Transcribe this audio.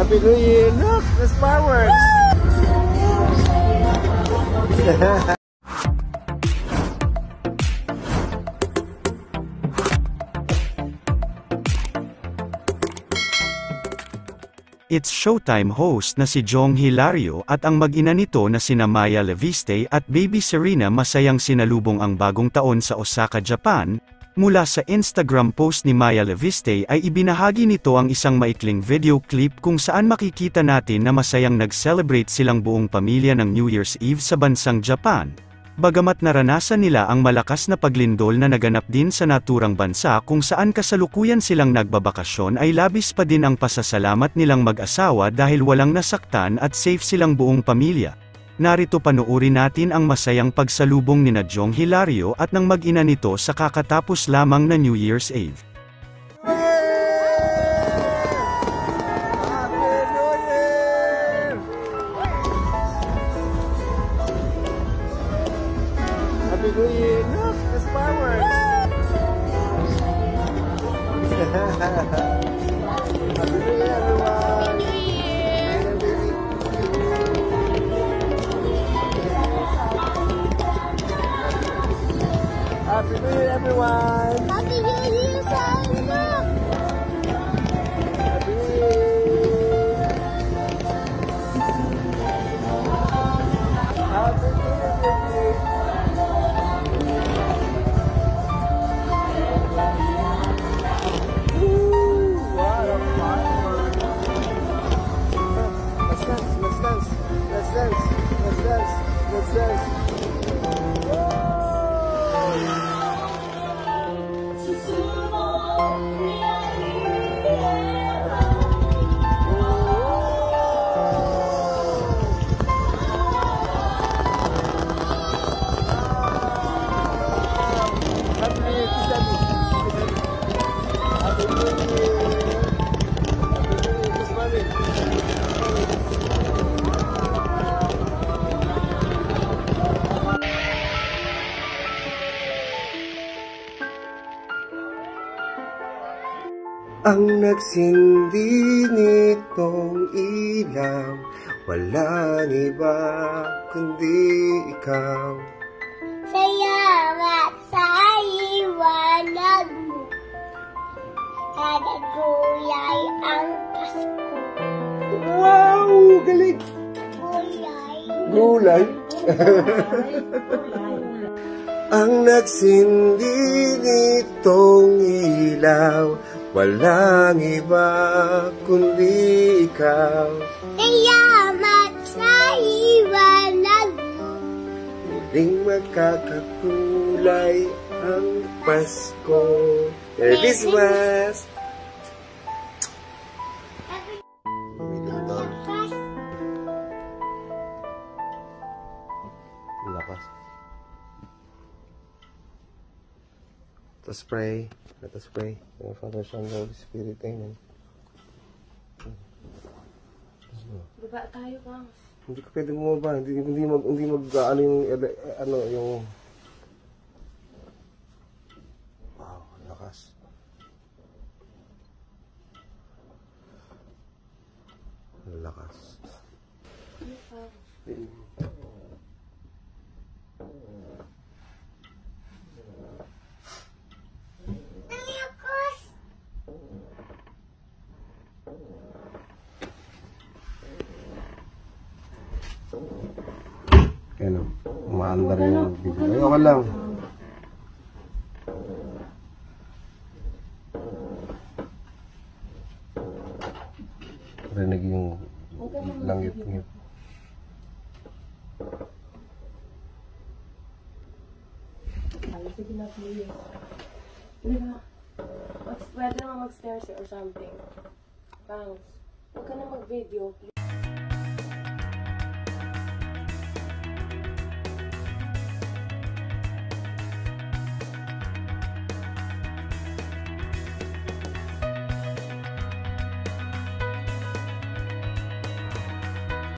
Happy New Year! Look! There's fireworks! It's Showtime host na si Jong Hilario at ang mag-ina nito na sina Maya Leviste at baby Serena masayang sinalubong ang bagong taon sa Osaka, Japan. Mula sa Instagram post ni Maya Leviste ay ibinahagi nito ang isang maikling video clip kung saan makikita natin na masayang nag-celebrate silang buong pamilya ng New Year's Eve sa bansang Japan. Bagamat naranasan nila ang malakas na paglindol na naganap din sa naturang bansa kung saan kasalukuyan silang nagbabakasyon ay labis pa din ang pasasalamat nilang mag-asawa dahil walang nasaktan at safe silang buong pamilya. Narito panoorin natin ang masayang pagsalubong nina Jong Hilario at ng mag-ina nito sa kakatapos lamang na New Year's Eve. Happy New Year! Look! There's fireworks! Happy New Year, everyone! Happy New Year, everyone! Happy New Year, Sana! Happy New Year! Happy New Year! Let's dance. Ang nagsindi nitong ilaw, walang iba kundi ikaw. Salamat sa iwanag mo, kada gulay ang Pasko. Wow! Galing! Gulay? Ang nagsindi nitong ilaw, walang iba kundi ikaw. Salamat sa iwanag mo, Muling magkakakulay ang Pasko. Merry Christmas! Lakas. Let us pray. Let us pray. The Father, Son, Holy Spirit. Amen. Baba tayo, Bang. Hindi ka pwede bumaba. Hindi ano yung wow, lakas. Lakas. Ano, umaandar yung video. Ay, okay lang. Rinig yung langit-ngit. Sige na, please. Pwede naman mag-stairs or something. Bangs. Huwag ka na mag-video.